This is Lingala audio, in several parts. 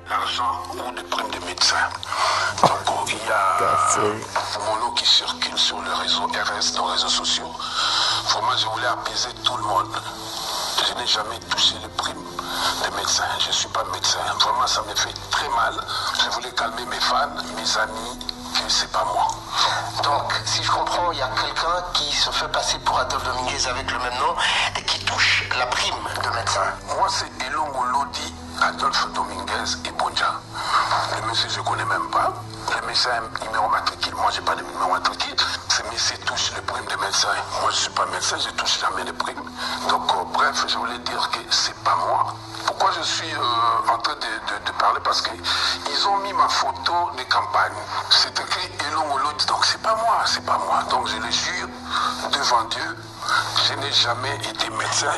l'argent ou des primes de médecins. Donc il y a mon lot qui circule sur le réseau RS, dans les réseaux sociaux. Vraiment, je voulais apaiser tout le monde. Je n'ai jamais touché les primes des médecins. Je ne suis pas médecin. Vraiment, ça me fait très mal. Je voulais calmer mes fans, mes amis, que c'est pas moi. Donc, si je comprends, il y a quelqu'un qui se fait passer pour Adolphe Dominguez avec le même nom et qui touche la prime de médecin. Moi, c'est Elongo Lodi, Adolphe Dominguez et Bonja. Le monsieur, je ne connais même pas. Le médecin, numéro matricule. Moi, je n'ai pas de numéro matricule. Ce monsieur touche les primes des médecins. Moi, je ne suis pas médecin, je ne touche jamais les primes. Donc, bref, je voulais dire que ce n'est pas moi. Pourquoi je suis en train de parler? Parce qu'ils ont mis ma photo de campagne. C'est écrit Elongo Lodi. Donc, c'est pas moi, c'est pas moi. Donc, je le jure devant Dieu, je n'ai jamais été médecin.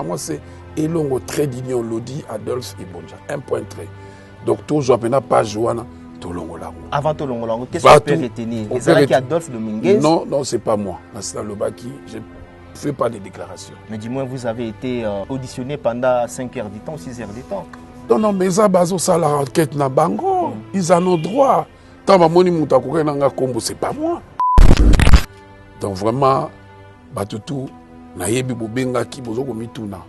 Moi, c'est Elongo Trait d'Union Lodi, Adolphe et Bonja. Un point trait. Donc, tout je n'ai pas joué. Avant Tolongolango, qu'est-ce qu'on peut retenir? C'est Adolphe Dominguez? Non, non, c'est pas moi. C'est le Baki. Je ne fais pas de déclarations. Mais du moins, vous avez été auditionné pendant 5 heures du temps, 6 heures du temps. Non, non, mais ça, ça la enquête na bango. Ils en ont droit. Tant que c'est pas moi. Donc vraiment, Batutu, Nayebi Bobenga qui bozo mituna.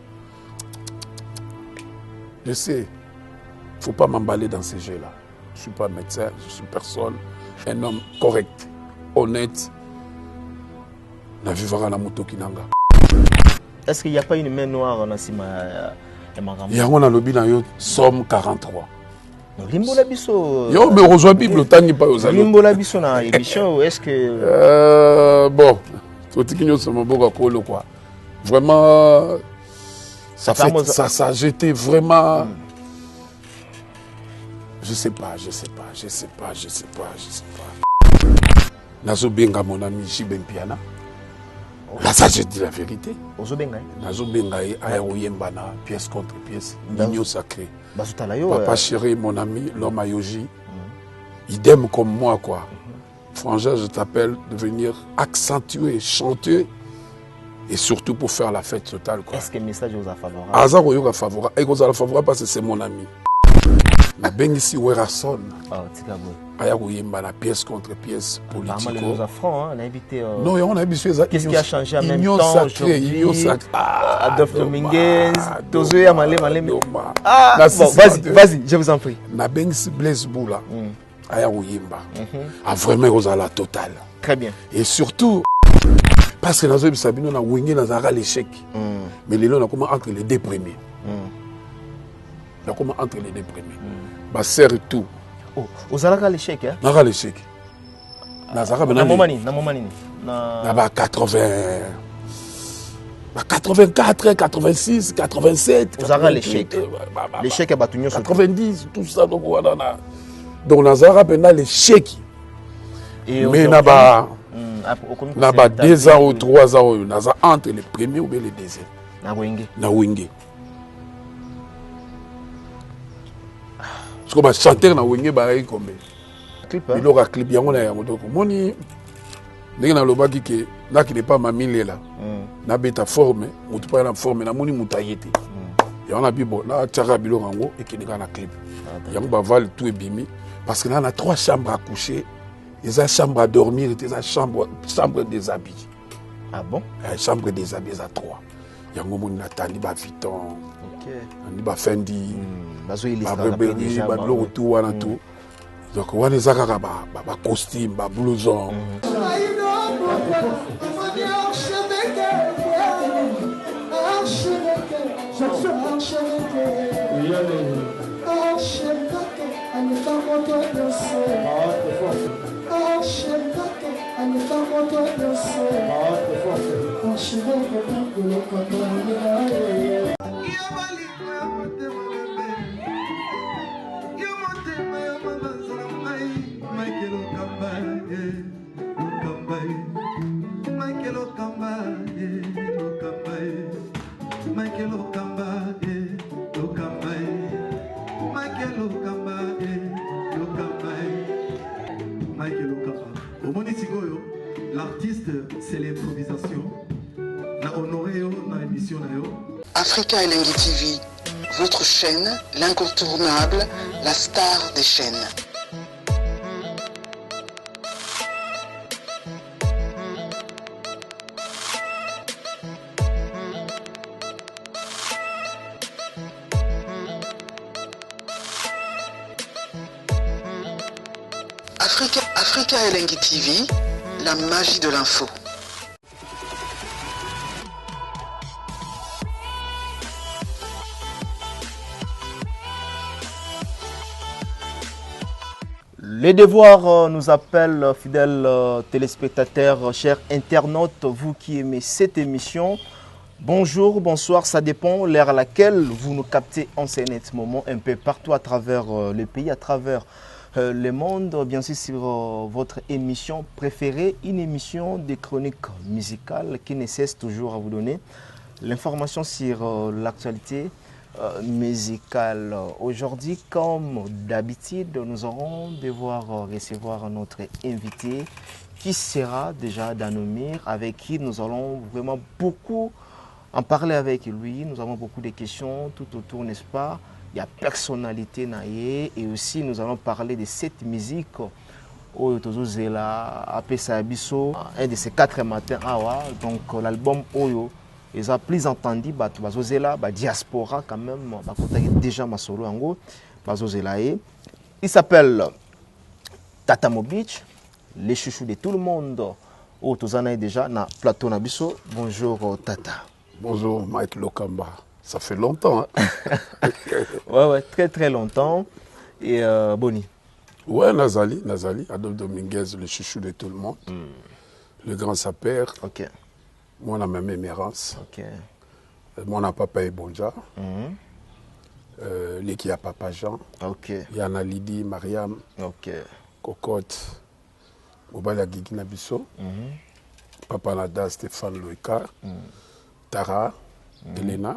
Je sais, il ne faut pas m'emballer dans ces jeux-là. Je ne suis pas médecin, je suis personne, un homme correct, honnête. Est-ce qu'il n'y a pas une main noire dans Sima? Il y a un lobby dans le Somme 43. Limbola biso. Yo, mais rejoins Bible, tani pas aux amis. Limbola biso na émission, est-ce que. Bon, quoi. Vraiment, ça a jeté vraiment. Je sais pas. Nazo benga mon ami Jiben Piana. Là, ça, je dis la vérité. Ozo benga. Nazo benga aya oyembana, pièce contre pièce, l'union sacrée. Papa chéri, mon ami, l'homme à Yoji. Idem comme moi, quoi. Frangin, je t'appelle de venir accentuer, chanter. Et surtout pour faire la fête totale, quoi. Est-ce que le message vous a favorable? Azar vous a favorable. Et vous a favorable parce que c'est mon ami. Mais ben ici, Werason. Aya Wouyemba, la pièce contre pièce politique. On a invité. Non, on a habitué ça. Qu'est-ce qui a changé en même temps aujourd'hui? Adolphe Dominguez, Tozo Yamale. Ah, bon, vas-y, je vous en prie. Na ben ici, Blaise Boula. Aya Wouyemba. A vraiment osé la totale. Très bien. Et surtout, parce que dans le Sabino, on a wingé dans un l'échec. Mais les lois, on a comment entre les deux premiers. On a comment entre les deux premiers. Bah, c'est tout. Oh, aux Alaka l'échec, hein? Nara l'échec. Nazara, na momani. Na 80. 84, 86, 87. Aux Alaka l'échec. L'échec est battu. 90, tout ça. Donc, Nazara, pendant l'échec. Mais Naba. Naba 2 ans ou 3 ans, Nazara entre les premiers ou les deuxièmes. Na Wingé. Parce que chanteur na Wingé barai comme il aura clip yango na yango donc moni ndenge na lobaki ke naki n'est pas mamile là na beta forme mutu pa na forme na moni mutayete yango na bibo na tchaka bilo yango et kinga na clip yango ba val tout ebimi parce que là on a 3 chambres à coucher, des chambres à dormir et des chambre des habits. Ah bon? Chambre des habits à 3. Yango moni na tandi ba Vuitton. On ba Fendi. Tout. Donc, on a des costumes, des blousons. L'artiste, c'est l'improvisation. Na honoré na émission na yo. Africa Elengi TV, Votre chaîne, l'incontournable, la star des chaînes. Africa Elengi TV, la magie de l'info. Les devoirs nous appellent, fidèles téléspectateurs, chers internautes, vous qui aimez cette émission. Bonjour, bonsoir, ça dépend l'heure à laquelle vous nous captez en ce moment un peu partout à travers le pays, à travers le monde, bien sûr sur votre émission préférée, une émission de chroniques musicales qui ne cesse toujours à vous donner l'information sur l'actualité musicale. Aujourd'hui, comme d'habitude, nous allons devoir recevoir notre invité qui sera déjà dans nos murs, avec qui nous allons vraiment beaucoup en parler avec lui. Nous avons beaucoup de questions tout autour, n'est-ce pas? Il y a personnalité naïe, et aussi nous allons parler de cette musique Oyo Tozozela Apesa Abiso, un de ces 4 matins awa. Donc l'album Oyo ils ont plus entendu Bazozela diaspora quand même déjà ma solo ango Bazozela. Il s'appelle Tata Mobich, les chouchous de tout le monde. Oyo Tozana déjà na plateau Nabiso. Bonjour Tata. Bonjour Mike Lokamba. Ça fait longtemps. Hein? Ouais, très très longtemps. Et Boni. Ouais, Nazali, Adolphe Dominguez, le chouchou de tout le monde. Le grand sapeur. Ok. Moi, on a même Émérance. Ok. Moi, on a Papa Ebonja. L'équipe à Papa Jean. Ok. Yana Lydie, Mariam. Ok. Cocotte. Mobala Gigi Nabiso. Papa Nada, Stéphane Loïka. Tara. Elena.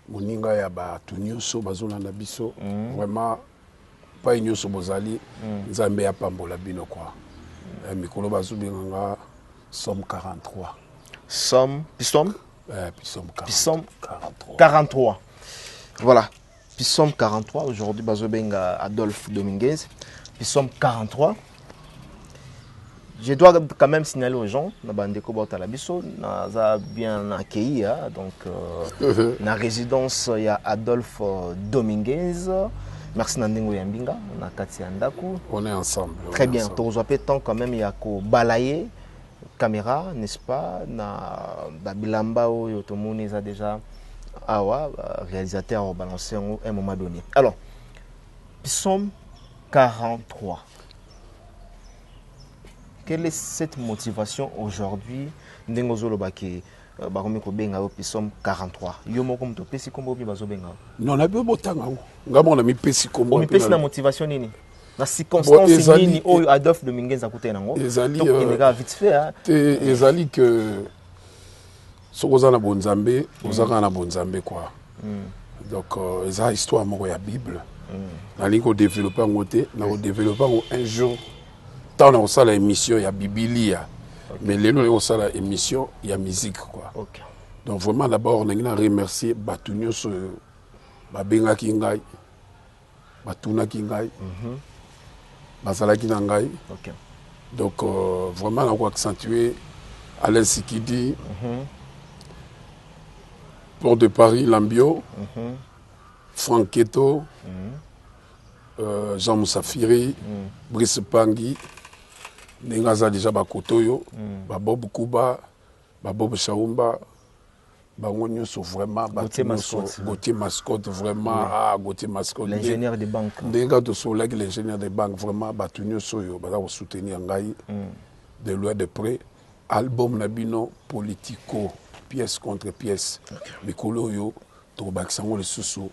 Moninga ya bato nyonso bazolanda biso vraiment pas nyonso bozali nzambe ya pambola bino kwa mikolo bazobenganga Somme 43 Somme 43. Voilà, Somme 43 aujourd'hui bazobenga Adolphe Dominguez, Somme 43. Je dois quand même signaler aux gens, Nabandeko Bautalabiso, n'a bien accueilli, donc la résidence il y a Adolphe Dominguez. Merci Nandingo Yambinga, na Kati Andaku. On est ensemble. Très bien. Donc on peut tant quand même il y a ko balayer caméra, n'est-ce pas? Na Bilamba ou Yotomoni a déjà awa réalisateur balancé à un moment donné. Alors, Somme 43. Quelle est cette motivation aujourd'hui? Ndengozolo baki baromi ko benga o Somme 43. Yo moko mto pesi kombo bi bazo benga. Non na be botanga ngo. Ngamo na mi pesi kombo. Mi pesi na motivation nini? Na circonstance nini o Adolphe Dominguez akuta nango. Ezali donc il est vite fait hein. Ezali que sokoza na bonzambe, ozaka na bonzambe quoi. Donc eza histoire moko ya Bible. Na linko développer ngote, na développer un jour. Tant on a l'émission, il y a Biblia. Mais les gens ont la émission, il y a musique. Quoi. Okay. Donc vraiment, d'abord, on a remercié Batunyo sur Babenga Kingai, Batuna Kingai, Basala Kinangai. Donc vraiment, on a accentué Alain Sikidi, Port de Paris, Lambio, Franck Keto, Jean Moussafiri, Brice Pangui. Nengaza déjà Bakotoyo, Bob Kuba, Bob Chaumba, Bangonio sont vraiment Gauthier Mascotte, vraiment, Gauthier Mascotte. L'ingénieur des banques. Nenga de Soleil, l'ingénieur des banques, vraiment, Batunio Soyo, Bada soutenir Ngaï, de loin de près. Album Nabino, politico, pièce contre pièce. Mikolo Yo, Tobaxango le Soussou,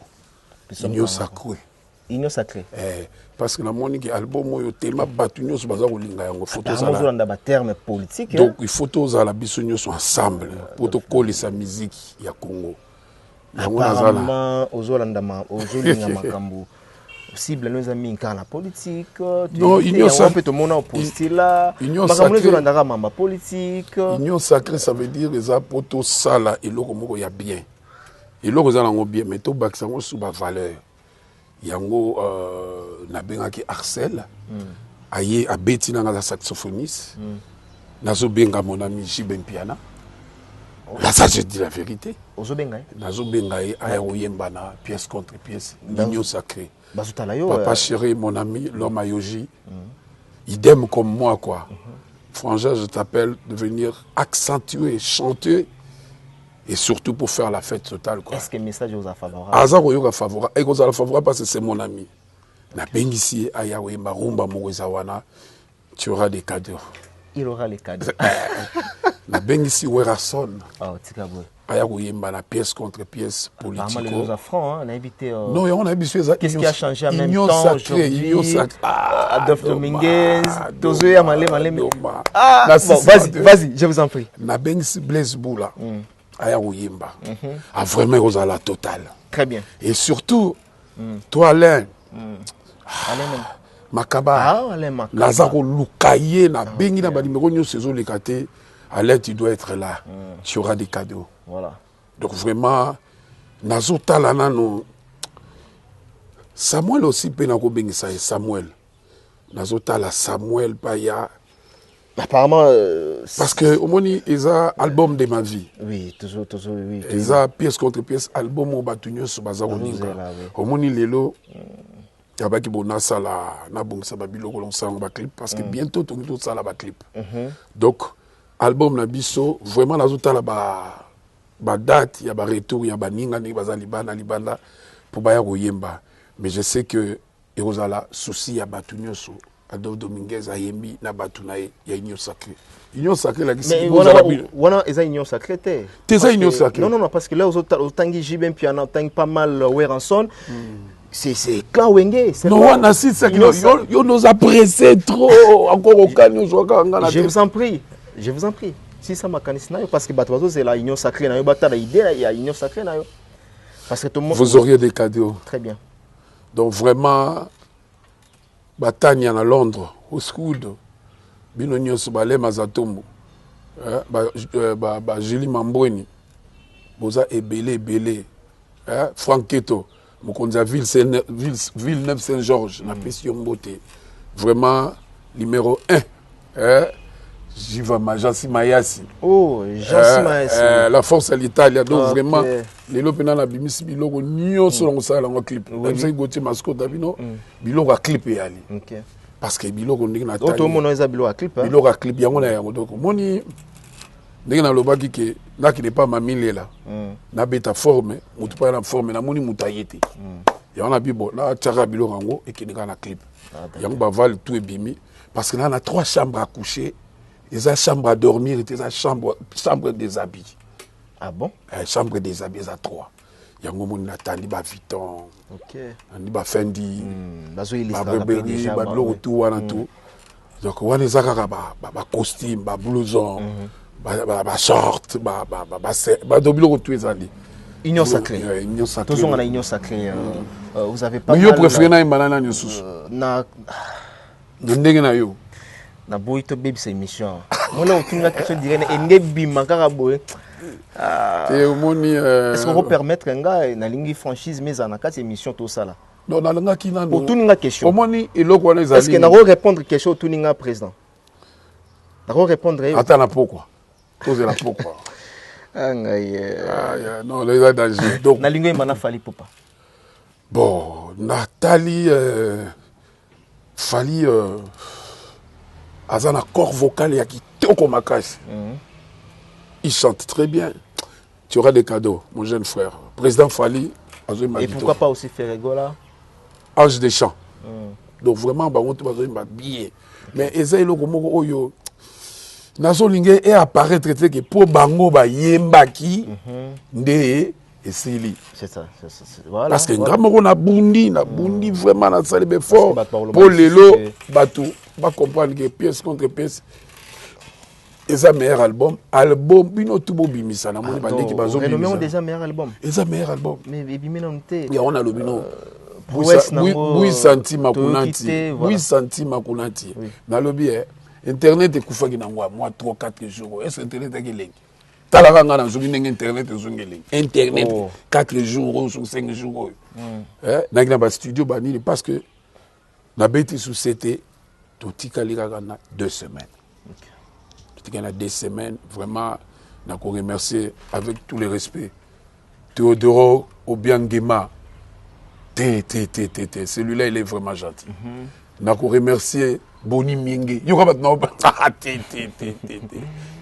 Union Sacré. Union Sacré. Parce que la monique album oyo tellement battu nous sur bazar olinga yango photos à la terme politique. Donc il photos à la bisonyo sont ensemble pour te coller sa musique ya Congo. Apparemment ozolanda ma ozolinga makambo. Cible nous amis en la politique. Non, Union Sacré peut mon opposite là. Union Sacré ma politique. Union Sacré ça veut dire les apoto sala et loko moko ya bien. Et là, vous allez bien, mais tout bak sango sous ba valeur. Yango na benga ki Arcel. Aye a beti na nga saxophoniste. Nazo benga mon ami Jiben Piana. Là, ça, je dis la vérité. Ozo benga. Nazo benga aya oyemba na pièce contre pièce. L'union sacrée. Bazutala yo. Papa chéri, mon ami, l'homme à Yoji. Idem comme moi, quoi. Frangin, je t'appelle de venir accentuer, chanter. Et surtout pour faire la fête totale, quoi. Est-ce que le message vous a favorable? Azar oyoka favorable. Et vous allez favorable parce que c'est mon ami. Na bengisi ayawe marumba mowezawana. Tu auras des cadeaux. Il aura les cadeaux. Na bengisi Werason. Oh, tikabwe. Ayawe na pièce contre pièce politico. Apparemment, les Afrans, on a invité. Non, on a invité ça. Qu'est-ce qui a changé en même Union temps sacrée, Union sacrée. Adolphe Dominguez, Tozoé Amalé. Ah, bon, vas-y, je vous en prie. Na bengisi Blaise Boula. Aya Oyemba. Ah, vraiment, vous avez la totale. Très bien. Et surtout, toi, Alain. Alain même. Makaba. Ah, Alain Makaba. Lazaro Lukaye, na bengi na balimero nyo saison le kate. Alain, tu dois être là. Tu auras des cadeaux. Voilà. Donc vraiment, nazo talana no. Samuel aussi penako bengi ça Samuel. Nazo tala Samuel Paya. Apparemment. Parce que au moni eza album de ma vie. Oui, toujours, oui. Eza pièce contre pièce album au batunyo sur bazaro ninga. Au moni lelo. Yabaki bona sala na bongsa babilo ko lonsa ba clip parce que bientôt tout ça la ba clip. Donc album na biso vraiment nazo tala ba date ya ba retour ya ba ninga ni bazali bana libanda pour ba ya koyemba. Mais je sais que Erosala souci ya batunyo sur Adolphe Dominguez a yembi na batuna ya union sacrée. Union sacrée la mais voilà eza union sacrée té. T'es union sacrée. Non parce que là aux autangi Jiben Piana tangi pas mal Weranson. C'est clan Wenge. Non, on a six ça yo nous a pressé trop encore au canyon Je vous en prie. Si ça m'a canisna parce que batwazo c'est la union sacrée na yo batala idée il y a union sacrée na yo. Parce que tout le monde vous auriez des cadeaux. Très bien. Donc vraiment Batania à Londres, au Scoud, Bino Nyos Balé Mazatombo, Julie Mamboni, Boza Ebele, Franck Keto, Mokonza Villeneuve Saint-Georges, la Pression Beauté. Vraiment, numéro 1. Jiva Majasi Mayasi. Oh, Jansi Mayasi. La force à l'Italie. Donc vraiment, les lopena na bimisi biloko nyo selon ça dans le clip. Même si Gauthier Mascot d'abino, biloko a clip et ali. OK. Parce que biloko ndenge na tali. Auto mono eza biloko a clip. Biloko a clip yango na yango donc moni ndenge na lobaki ke na ki n'est pas mamile là. Na beta forme, mutu pa na forme na moni mutayete. Ya on a bibo na tchaka biloko yango et ki na clip. Yango ba val tout ebimi parce que là on a 3 chambres à coucher. Ils ont chambre à dormir et ils ont chambre des habits. Ah bon? Chambre des habits, ils ont 3. Il y a un moment où Nathalie va Vuitton. Ok. Il va Fendi. Il tout. Donc, on a des costumes, des blousons, des shorts, des Union sacrée. Union sacrée. Toujours on a union sacrée. Vous avez pas. Mais vous préférez na banana ni sous. Na. Ndenge na yo. Na boy to baby c'est émission. Moi là aucune question direct ende bima kaka boy. Est-ce qu'on peut permettre un gars na lingi franchise mais en cas émission tout ça là. Non na linga kina no. Pour tout ninga question. Omoni eloko wana ezali. Est-ce que na répondre question tout ninga président. Na répondre. Attends na pourquoi. Poser la pourquoi. Non les danger. Donc na linga mana fali popa. Bon, Nathalie fali Azana corps vocal et qui toko makasi. Il chante très bien. Tu auras des cadeaux, mon jeune frère. Président Fali. Et pourquoi pas aussi Ferregola? Ange des champs. Donc vraiment, bah on te va bien. Mais essaye le comme oyo. Nazo lingé et apparaître que pour bango ba yembaki ndé et sili. C'est ça. Voilà. Parce que vraiment on a bundi vraiment na salé fort. Pour lelo batou va comprendre que pièce contre pièce. Et ça meilleur album bino tout beau bimisa na moni bande ki bazo bimisa. Mais déjà meilleur album. Et ça meilleur album. Mais bimina onté. Ya on a le bino. 8 centimes kunanti. 8 centimes kunanti. Na lobi internet ekufaki na moi 3-4 jours. Est-ce internet est talaranga na zogi ndenge internet ezongeli internet 4 jours sur 5 jours na na ba studio banini parce que na beti sous c'était totikali kaka na 2 semaines totikali na 2 semaines vraiment na ko remercier avec tous les respects Théodoro Obiangema celui-là il est vraiment gentil na ko remercier Boni Mienge.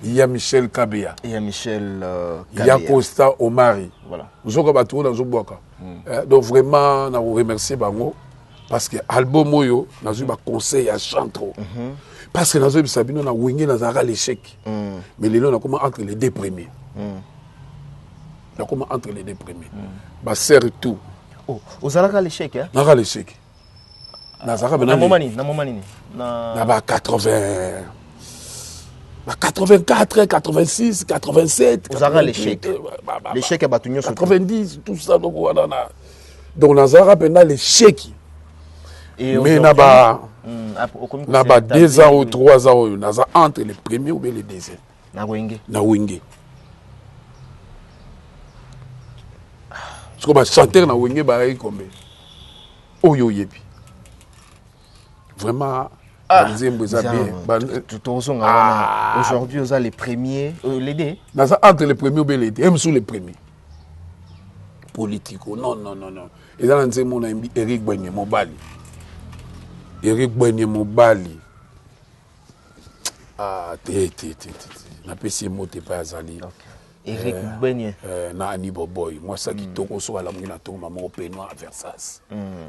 Il y a Michel Kabea. Il y a Michel Kabea. Il y a Costa Omari. Voilà. Donc vraiment, on a remercié Bango parce que l'album Moyo, on a eu un conseil à chanter. Parce que nous avons Sabino, on a wingé dans un l'échec. Mais les on a comment entre les deux premiers. On a comment entre les deux premiers. Bah, serre tout. Oh, vous avez l'échec, hein? On a l'échec. Na 84, 86, 87. Vous avez l'échec. L'échec est battu. 90, tout ça. Donc, on a l'échec. Mais on a 2 ans ou 3 ans, on a entre les premiers ou les deuxièmes. Na wenge. Parce que chanteur na wenge, bah, combien? Oh, yo, yebi. Vraiment, aujourd'hui, vous avez les premiers, les deux. Entre les premiers ou les deux, même sous les premiers. Politico, non. Et là, on a Eric Boigné Mobali. Ah, na PC moté pas azali. Eric Boigné. Na Anibo Boy. Moi, ça qui toko so à la mouina to maman au Pénois à Versailles.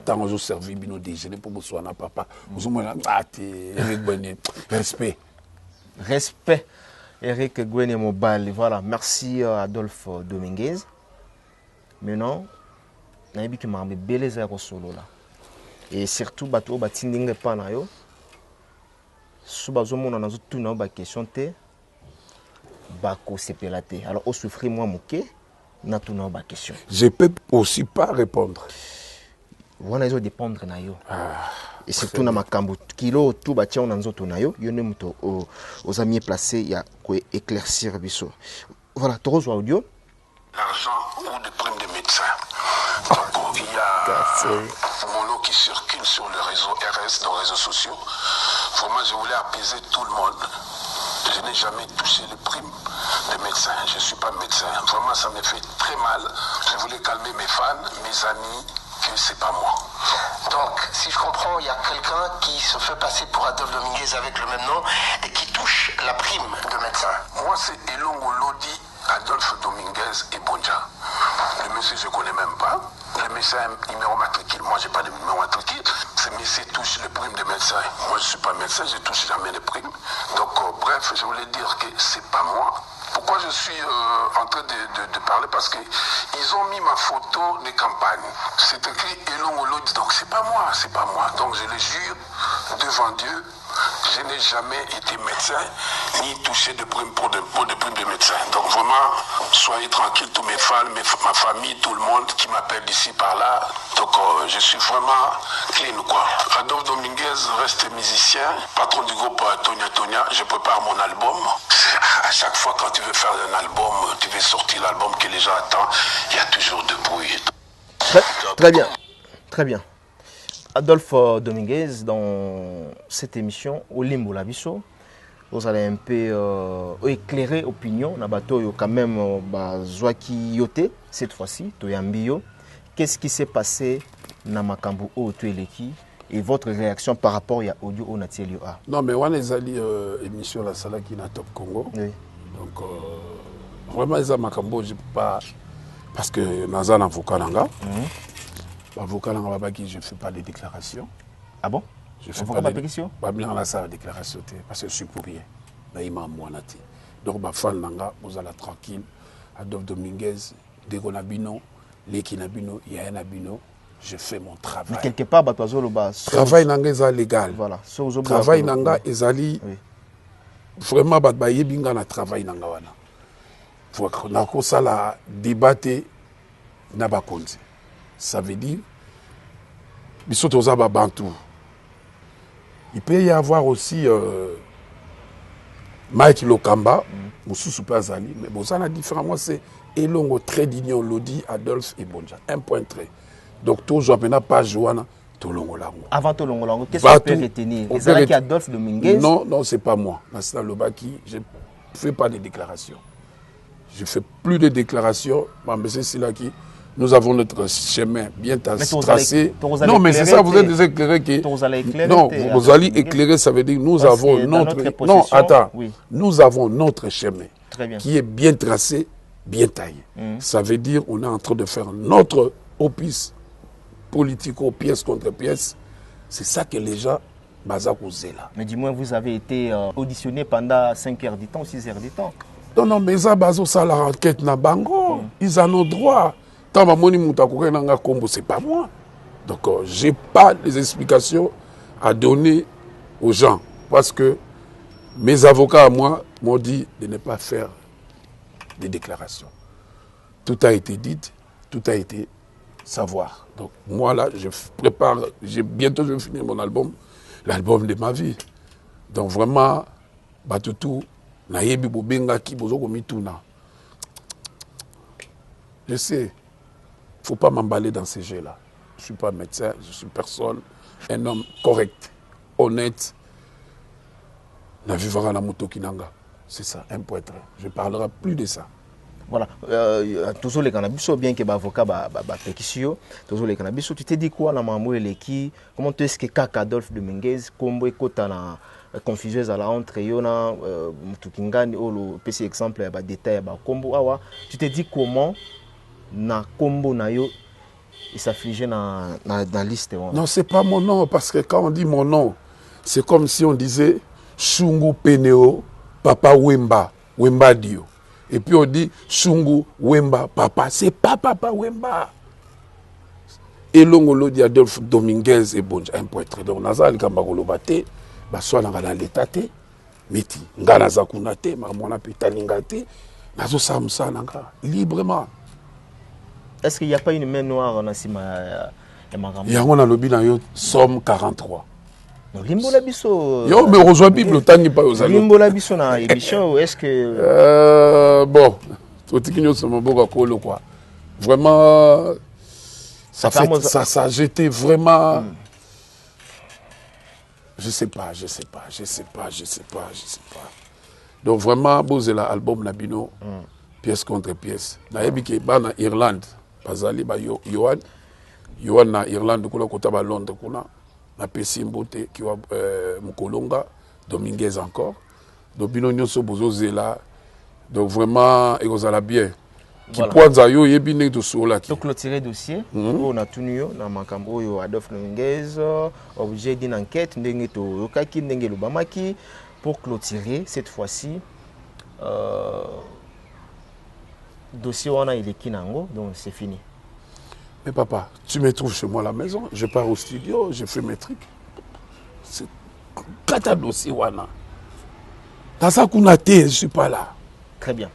Tant on servi bino déjeuner pour bosso na papa. Vous moi Eric Boigné. Respect. Eric Boigné Mobali. Voilà. Merci Adolphe Dominguez. Maintenant, na yebi ki mambe beleza ko solo là. Et surtout bato batindinga pa na yo. Suba zo mona na zo tuna ba question te. Bako sepelate. Alors, au souffrir moi moqué, n'a tout non ba question. Je peux aussi pas répondre. On a dépendre na yo. Et surtout na makambo kilo tout ba tia on nzoto na yo, yo ne muto aux amis placés ya ko éclaircir biso. Voilà, Toros audio. L'argent ou des primes de médecins. Donc, il y a mon lot qui circule sur le réseau RS, dans les réseaux sociaux. Vraiment, je voulais apaiser tout le monde. Je n'ai jamais touché les primes des médecins. Je ne suis pas médecin. Vraiment, ça me fait très mal. Je voulais calmer mes fans, mes amis, que c'est pas moi. Donc, si je comprends, il y a quelqu'un qui se fait passer pour Adolphe Dominguez avec le même nom et qui touche la prime de médecin. Moi, c'est Elongo Lodi, Adolphe Dominguez et Bonja. Le monsieur, je ne connais même pas. Le médecin, numéro matricule. Moi, je n'ai pas de numéro matricule. Ce monsieur touche les primes des médecins. Moi, je ne suis pas médecin, je ne touche jamais les primes. Donc, bref, je voulais dire que ce n'est pas moi. Pourquoi je suis en train de parler? Parce qu'ils ont mis ma photo de campagne. C'est écrit Elongo Lodi. Donc, c'est pas moi. Donc, je le jure devant Dieu. Je n'ai jamais été médecin ni touché de primes pour des primes de médecin. Donc vraiment, soyez tranquilles, tous mes fans, ma famille, tout le monde qui m'appelle d'ici par là. Donc je suis vraiment clean quoi. Adolphe Dominguez reste musicien, patron du groupe Tonia. Je prépare mon album. À chaque fois quand tu veux faire un album, tu veux sortir l'album que les gens attendent, il y a toujours de bruit. Très bien. Adolphe Dominguez, dans cette émission, au Limbo Labisso, vous allez un peu éclairer l'opinion. Quand même, Zouaki Yote, cette fois-ci, Toyambio. Qu'est-ce qui s'est passé dans Makambu Otueleki et votre réaction par rapport à l'audio au Natielio A? Non, mais on a une émission la salle qui est Top Congo. Oui. Donc, vraiment, les Makambu, je ne peux pas. Parce que Nazan avocat Nanga. Avocat qui je ne fais pas de déclaration. Ah bon? Je ne fais pas de déclaration. Je ne fais pas de déclaration parce que je suis pour rien. Donc, ma fan Nanga, vous allez tranquille. Adolphe Dominguez, Degonabino, Lekinabino, Yayanabino, je fais mon travail. Mais quelque part, travail Nanga est légal. Voilà. Travail Nanga est vraiment Yebinga na travail Nanga wana. Faut que ça la débattre Nabakonzi. Ça veut dire, il peut y avoir aussi Mike Lokamba, Moussou Pazali, mais bon, ça a différent. Moi, c'est Elongo, Très d'Union, Lodi, Adolphe et Bonja. Un point trait. Donc, tout, je n'ai pas Joana, Tolongo Lango. Avant Tolongo Lango, qu'est-ce qu'on peut retenir? Les Alaki Adolphe Dominguez? Non, non, c'est pas moi. Nassina Lobaki, je ne fais pas de déclarations. Je ne fais plus de déclarations. Mais c'est celui-là qui. Nous avons notre chemin bien tracé. Non, mais c'est ça, vous êtes des éclairés qui... Non, vous allez éclairer, ça veut dire nous avons notre... Non, attends. Oui. Nous avons notre chemin qui est bien tracé, bien taillé. Ça veut dire on est en train de faire notre opus politico, pièce contre pièce. C'est ça que les gens basent là. Mais du moins, vous avez été auditionné pendant 5 heures du temps, 6 heures du temps. Non, non, mais ça, ça la enquête na bango. Ils en ont droit. Tant que c'est pas moi. Donc, je n'ai pas les explications à donner aux gens. Parce que mes avocats à moi m'ont dit de ne pas faire des déclarations. Tout a été dit, tout a été savoir. Donc, moi, là, je prépare, bientôt je vais finir mon album, l'album de ma vie. Donc, vraiment, Batutu, Nayebi Bobenga ki Bozoko Mituna. Je sais. Il ne faut pas m'emballer dans ces jeux-là. Je ne suis pas médecin, je suis personne, un homme correct, honnête. Na vivra na moto kinanga. C'est ça, un point très. Je ne parlerai plus de ça. Voilà. Toujours les cannabis, bien que l'avocat péquissio, toujours les cannabis. Tu t'es dit quoi, la maman qui comment est-ce que Kaka Adolphe Dominguez, combo et kota na confuseuse à la entre yona mutukingani ou le petit exemple ba détail ba combo awa. Tu t'es dit comment na combo na yo il s'affligeait dans la liste. Non, c'est pas mon nom, parce que quand on dit mon nom, c'est comme si on disait Shungu Peneo, Papa Wemba, Wemba Dio. Et puis on dit Shungu Wemba, Papa. C'est pas Papa Wemba. Et l'ongolo di Adolphe Dominguez et Bonja, un point très donc Nazal Kambagolo Bate, Baswa Nangana Letate, Meti, Ngana Zakunate, Mamona Pitaningate, Nazo Samsa Nanga, librement. Est-ce qu'il n'y a pas une main noire dans Sima Il y a un lobby dans le Somme 43. Limbola biso. Yo, mais rejoins Bible, tangi pas aux amis. Limbola biso na émission, est-ce que. Bon, tout ce qui est beaucoup quoi. Vraiment, ça a jeté vraiment. Je sais pas. Donc vraiment, Bozé l'album Nabino, pièce contre pièce. Naebi qui est en Irlande. Bazali ba Yohan na Irlande kuna kota ba Londres kuna na pesi mbote ki wa Mukolonga Dominguez encore donc bino nyonso bozozela donc vraiment ekozala bien ki poanza yo yebi ne to sola ki to clôturer dossier on a tunu yo na makambo yo Adolphe Dominguez objet d'une enquête ndenge to yokaki ndenge lobamaki pour clôturer cette fois-ci dossier wana il est kinango donc c'est fini. Mais papa, tu me trouves chez moi à la maison, je pars au studio, je fais mes trucs. C'est kata dossier wana. Azakunate, je suis pas là. Très bien.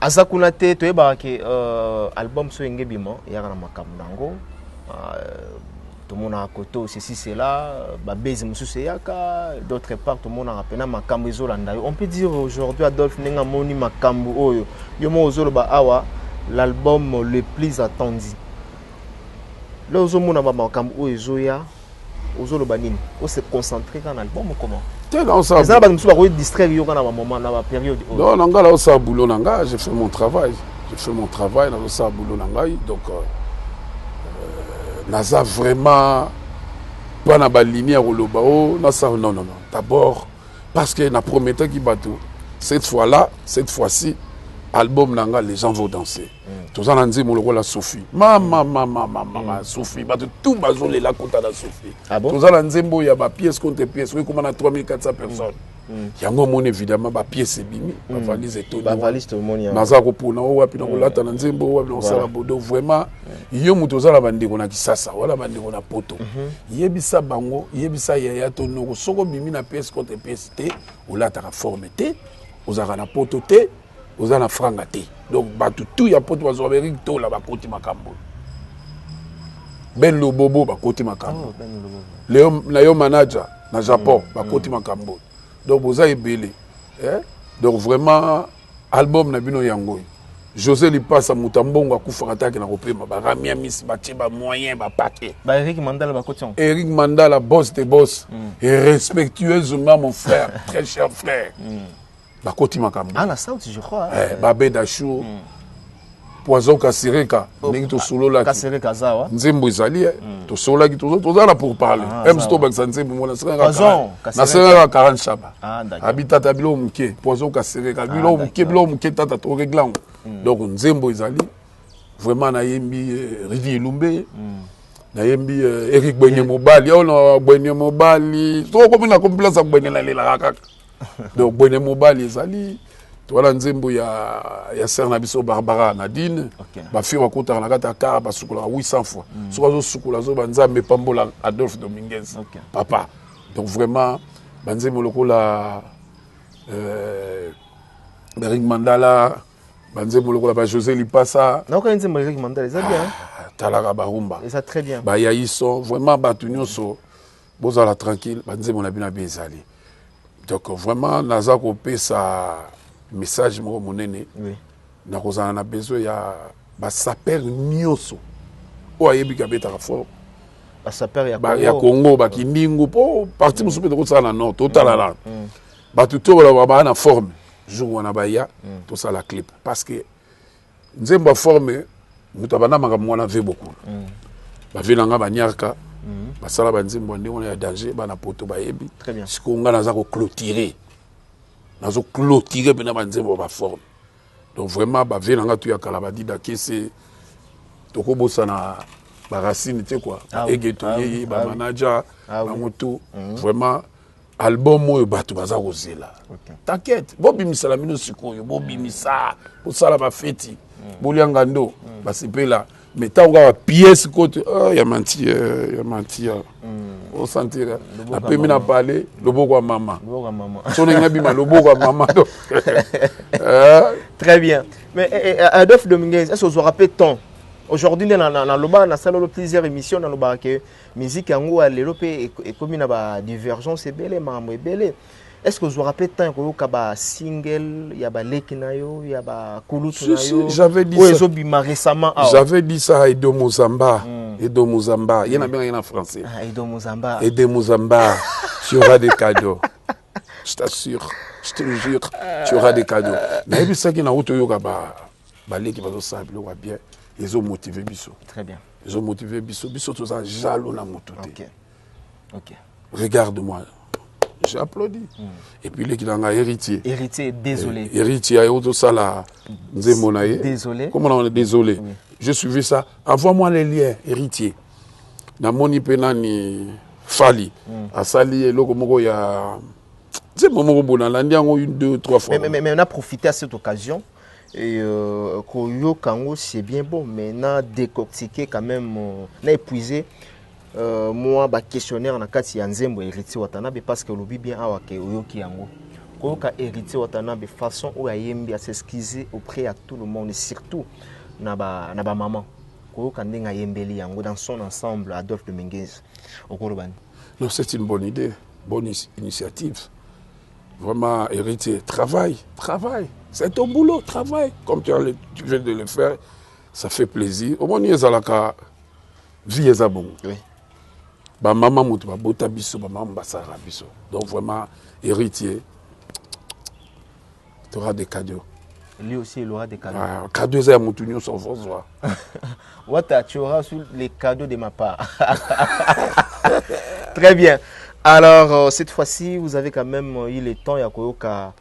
Azakunate, tu es barqué album so ngebimo yara makambo nango. Tout le monde a côté ceci c'est là, babezi mususu yaka, d'autre part tout le monde a rappelé makambo izolanda. On peut dire aujourd'hui Adolphe nenga moni makambo oyo. Yo mo ozoloba awa l'album le plus attendu. Là ozomona makambo oyo ezoya ozoloba nini? On se concentrer dans l'album ou comment? Ça va nous va distraire yo dans moment dans la période. Non, nanga là ça boulot nanga, j'ai fait mon travail. Dans ça boulot nanga donc Naza vraiment pas na ligne au lobao, non. D'abord parce que na promettait qui bateau. Cette fois-ci, album nanga les gens vont danser. Tout ça nanzi mon la Sophie. Maman Sophie, bateau tout bazon les la compta la Sophie. Tout ça nanzi mbo ya ba pièce contre pièce, oui comme on a 3400 personnes. Yango mon évidemment ba pièce bimi, ba valise et tout. Ba valise tout monde. Naza ko pona o wapi na ko lata nanzi mbo wapi na sala bodo vraiment yo muto za la bande ko na kisasa wala bande ko na poto. Yebisa bango, yebisa yaya to no soko bimi na pièce contre pièce té, ou lata ka forme té, ozaka na poto té, ozaka na franga té. Donc batu tout ya poto bazo Amérique to la ba koti makambo. Ben lo bobo ba koti makambo. Léo na yo manager na Japon ba koti makambo. Donc vous avez belé. Donc vraiment album na bino yango. José Lipasa Mutambongo akufaka taki na kopema ba Ramia Miss batie ba moyen ba paquet. Ba Eric Mandala ba kotion. Eric Mandala boss des boss et respectueusement mon frère, très cher frère. Ba koti makambo. Ah na South je crois. Babé Dachou. Poison Kasireka, ningi to solo la Kasireka zawa. Nzembo ezali to solo la to là pour parler. Même si to ba Nzembo mo na sera. Na sera 40 chaba. Ah d'accord. Habitata bilo muke, Poison Kasireka, bilo muke tata to réglant. Donc Nzembo ezali vraiment na yembi Rivi Lumbe. Na yembi Eric Bwenye Mobali, on Bwenye Mobali. To ko na complace Bwenye la lela kaka. Donc Bwenye Mobali ezali voilà Nzembo ya Serna biso Barbara Nadine ba fi wa kota na kata car ba sukula 800 fois so sukula zo banzambe pambola Adolphe Dominguez papa donc vraiment banzembo lokola Eric Mandala banzembo lokola ba José Lipasa na ko nzembo Eric Mandala ça bien talaka barumba et ça très bien ba yaiso vraiment batunyoso bozala tranquille banzembo na bina bezali donc vraiment naza ko pesa message mo monene oui na kozana na besoin ya ba saper nyoso o ayebi ka beta fort ba saper ya Congo ba kindingu po parti musupe de kosala na nord totala la ba tuto ba na forme jour wana ba ya to sala clip parce que nzemba forme mutabana manga mwana ve beaucoup ba vinanga ba nyarka ba sala ba nzembo ndi on ya danger ba na poto ba yebi très bien sikonga na za ko clôturer nazo clôturer bena banzembo ba forme donc vraiment ba venanga tu ya kala ba dida kese toko bosana ba racine te quoi egeto yeye ba manager ba moto vraiment album oyo batu baza kozela t'inquiète bobi misala mino sikoyo bobi misa bosala ba feti bolianga ndo basepela mais tanga ba pièce côté ya menti au sentir la pemi na parler loboko mama son ngabi ma loboko mama très bien mais Adolphe Dominguez est-ce que vous vous rappelez tant aujourd'hui dans loba na salle plusieurs émissions dans loba que musique yango alelo pe et comme na ba divergence ebele mambo ebele est-ce que vous vous rappelez tant que ba single ya ba lekinayo ya ba kulutu nayo j'avais dit ça récemment j'avais dit ça à Edo Mozamba Edo Mozamba il y en a bien en français Edo Mozamba tu auras des cadeaux je t'assure je te le jure tu auras des cadeaux mais puis ça qui na auto yoga ba leki ba ça bien ils ont motivé biso très bien ils ont motivé biso tout ça jalo na moto OK regarde-moi j'ai applaudi et puis les qui dans héritier désolé héritier a auto ça là nzembo na ye désolé comment on est désolé je suivi ça envoie-moi les liens héritier na moni penani fali asali eloko moko ya nzembo moko bona landiango 1 2 3 fois mais on a profité à cette occasion et Koyo Kango c'est bien bon mais on a décortiqué quand même on a épuisé moi ba questionnaire na kati ya nzembo héritier Watanabe parce que lobi bien awake oyoki yango koyoka héritier Watanabe façon où ayembi à s'excuser auprès à tout le monde et surtout na ba maman koyoka ndenga yembeli yango dans son ensemble Adolphe Dominguez okorobani non c'est une bonne idée bonne initiative vraiment héritier travail c'est ton boulot travail comme tu viens de le faire ça fait plaisir au moins ezalaka vie ezabon oui ba maman mutu ba bota biso ba maman basara biso donc vraiment héritier tu auras des cadeaux lui aussi il aura des cadeaux cadeaux ça mutu nyo sans force tu auras aussi les cadeaux de ma part très bien alors cette fois-ci vous avez quand même eu le temps ya koyoka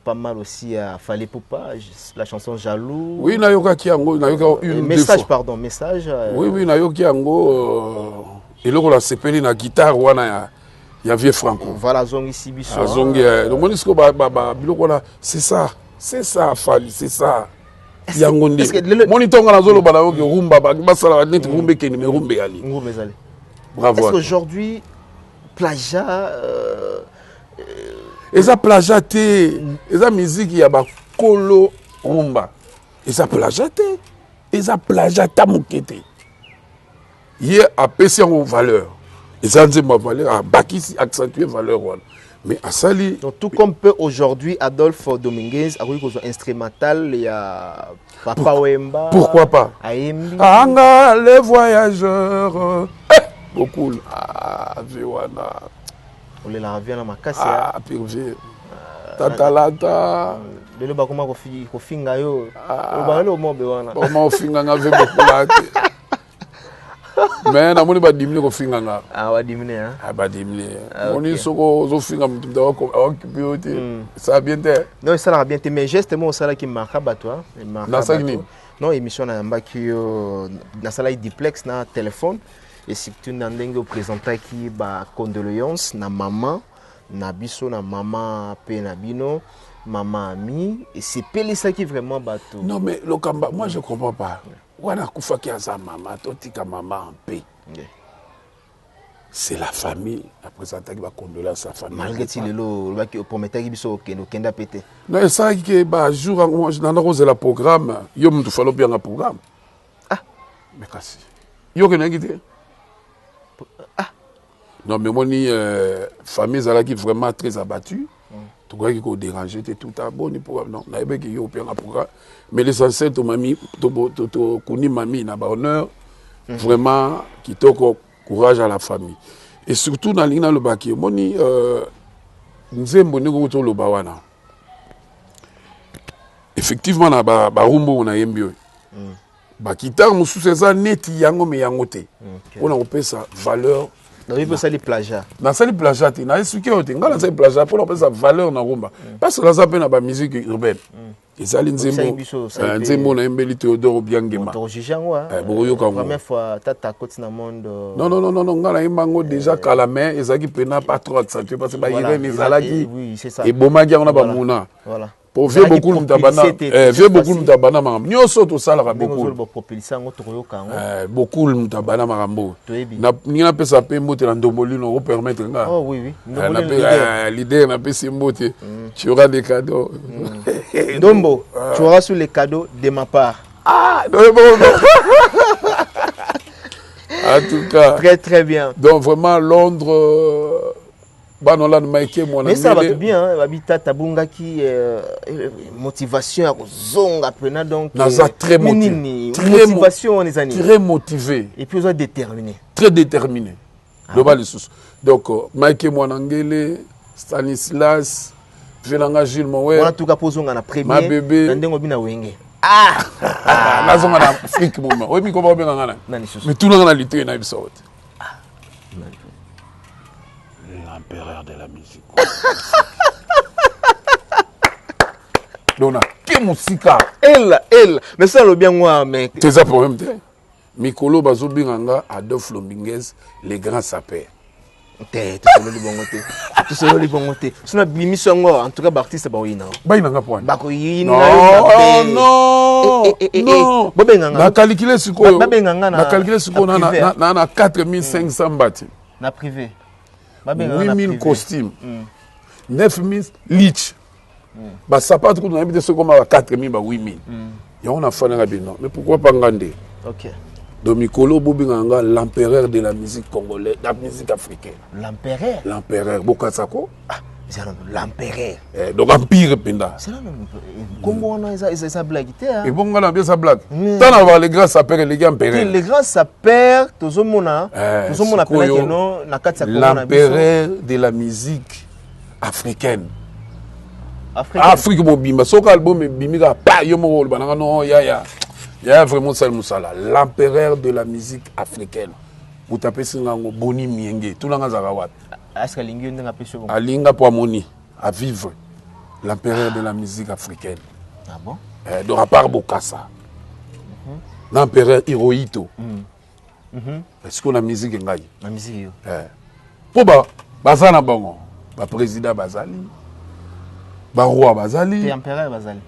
pas mal aussi à Fallait Poupa, la chanson Jaloux. Oui, nayoka kiango, nayoka une message pardon, message. Oui, nayoka kiango et là la sepeli na guitare wana ya vieux Franco. Voilà zongi sibiso. Zongi donc on dit que biloko na c'est ça Fali, c'est ça. Yango ndi. Monitonga na zolo bana yoki rumba ba sala net rumbe keni me rumbe ali. Ngumbe zali. Bravo. Est-ce qu'aujourd'hui plagiat eza plagiat te eza musique ya bakolo rumba eza plagiat te eza plagiat ta mokete ye apesi yango valeur eza nzembo valeur abakisi accentuer valeur wana mais asali Donc, tout comme peut aujourd'hui Adolphe Dominguez a eu un instrumental, il y a Papa Wemba. Pourquoi pas? Aembi. Anga les voyageurs. Beaucoup. Ah, Viwana. On les a vus dans ma casse. Ah, Pirvi. Tatalata. Le ba comment ko finga yo. Le ba le mo be wana. Comment finga nga ve beaucoup là. Mais na moni ba dimine ko finga nga. Ah wa dimine hein. Ah ba dimine. Moni soko zo finga mutu da ko occupé. Ça bien te. Non, ça l'a bien été mais justement ça là qui marque ba toi. Na ça ni. Non, émission na mbaki na sala duplex na téléphone et surtout na ndenge présenter qui ba condoléances na maman na biso na maman pe na bino maman ami et c'est pelé ça qui vraiment bateau. Non mais le kamba moi je comprends pas. Wana kufa ki aza maman totika maman en paix. C'est la famille après ça ta ba condoléances sa famille. Malgré si le ba ki promettait ki biso kenda pété. Non ça qui ba jour moi je n'en rose la programme yo mtu falo bien un programme. Ah mais kasi. Yo ke ngité. Ah non mais moni famille zala qui vraiment très abattue. Tu crois qu'il faut déranger tout à bon pour non na ebe ki yo bien un programme mais l'essentiel to mami to kuni mami na ba honneur vraiment qui toko courage à la famille et surtout dans l'ina le baki moni nzembo ni ko to lo bawana effectivement na ba rumbo na yembi ba guitare mususu eza neti yango me yango te on a opesa valeur. Non, il peut salir plagiat. Na sali plagiat te na esuki ote ngala sali plagiat pour opesa valeur na rumba parce que la zape na ba musique urbaine ezali nzembo na embeli Théodore Biangema première fois tata koti na monde non ngala imbango déjà kalame ezaki pena pas trop accentué parce que ba Irène ezalaki et bomaki na ba muna voilà pour vieux beaucoup mutabana marambo nyonso to sala beaucoup beaucoup mutabana marambo na nina pesa pe mbote na ndombolino ko permettre nga oh oui l'idée na pesa mbote tu auras des cadeaux Dombo tu auras sur les cadeaux de ma part non. En tout cas très bien donc vraiment Londres mais ça va bien, habitat tabunga qui motivation à zonga pena donc très motivé et puis déterminé. Très déterminé. Donc Mike Mwanangele, Stanislas, Velanga Gilles Mowe. En tout cas posons na premier. Ma bébé. Ndengo bina wenge. La zone na Afrique moment. Oui, mi ko ba bien ngana. Mais tout le monde a lutté na episode. L'empereur de la musique. Donc, quelle musique? Elle. Mais ça, le bien moi, mais. C'est ça le problème. Mikolo Bazobinganga, Adolphe Dominguez, les grands sapeurs. Tout ça, le bon côté. C'est une émission, en tout cas, Baptiste Baouina. Bainanga point. Bakoyina. Non. Na calculer ce qu'on. Na calculer ce qu'on a na 4500 bâtis. Na privé. 8000 costumes, 9000 lich. Bah ça pas trop, on a mis ce comme à 4000, bah 8000. Et on a fait un rabinement. Mais pourquoi pas Ngandé? Ok. Domikolo Bobinganga, l'empereur de la musique congolaise, de la musique africaine. L'empereur? L'empereur, Bokasako? Ah, c'est l'empereur. Donc empire Penda. C'est là, Congo, on a sa blague. Et bon, on a bien sa blague. Tant d'avoir les grands sapeurs et les grands empereurs. Les grands sapeurs, tout le monde appelle que non, l'empereur de la musique africaine. Afrique Bobimba, son album est Bimiga, pas Yomo, non, il y a vraiment ça, l'empereur de la musique africaine. Vous tapez sur le Boni Mienge, tout le monde a est-ce que l'ingénieur n'a pas pu à Linga Poamoni, à vivre, l'empereur de la musique africaine. Ah bon? De Rapar Bokassa, l'empereur Hirohito. Est-ce qu'on a musique en gagne? La musique. Pour Bazana Bango, le président Bazali, le roi Bazali. C'est l'empereur Bazali.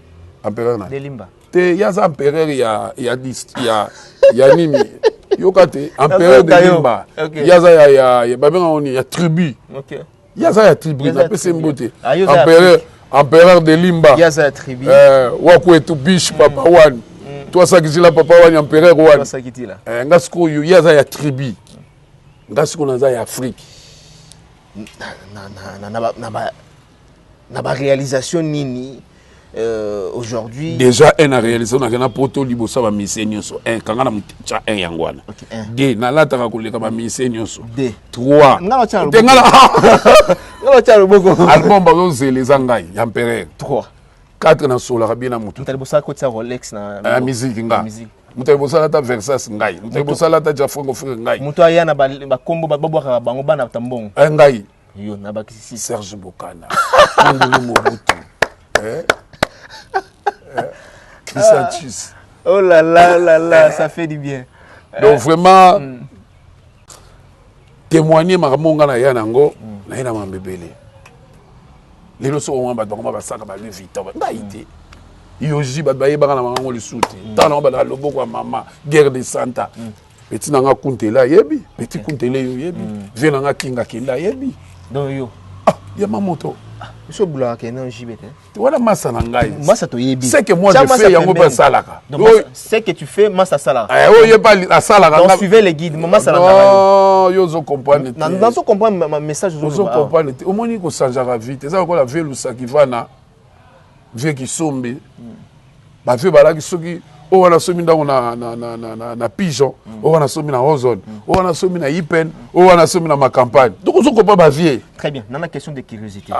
Empereur de Limba. Il y a un empereur, il y a Nimi. Yokate, empereur de Limba. Il y a tribu. Il y a tribu. Empereur de Limba. Il y a tribu. Wakwetu Bish Papa Wan. Toi ça qui la Papa Wan empereur Wan. Toi ça qui là. Ngasko il y a tribu. Ngasko na za Afrique. na ba réalisation nini aujourd'hui déjà un a réalisé on a gagné poto libosa ba mission nyonso un kanga na mutcha un yangwana deux na lata ka koleka ba mission nyonso deux trois ngala cha boko album ba zele zangai ya empereur trois quatre na sola ka bien na mutu mutalibosa ko tia Rolex na musique nga mutalibosa ta Versace ngai mutalibosa ta Jafongo frère ngai mutu aya na ba kombo ba bobwaka bango bana tambongo ngai yo na ba kisi Serge Bokana Ngulu Mobutu Christus. Oh là là, ça fait du bien. Donc vraiment, témoigner maramonga na yanango, na yena mambebele. Les loso on ba donc ba saka ba le vita ba ité. Yoji ba ba yeba na mango le souti. Tana ba la loboko mama, guerre de Santa. Petit nanga kuntela yebi, petit kuntele yo yebi. Vie nanga kinga kinda yebi. Donc yo. Ah, ya mamoto. Monsieur Boula qui est non JBT. Voilà massa nangai. Massa to yebi. C'est que moi je fais yango ba salaka. Donc c'est que tu fais massa sala. Oh yeba la salaka. Donc suivez les guides, massa sala. Non, yo zo comprendre. Dans zo comprendre ma message zo comprendre. Au moins ko sanjara vite. Ça ko la velu sakivana. Vie qui sombe. Ba vie bala ki soki o wana somi ndango na pigeon, o wana somi na ozone, o wana somi na ipen, o wana somi na ma campagne. Donc on comprend ba vie. Très bien, dans la question de curiosité.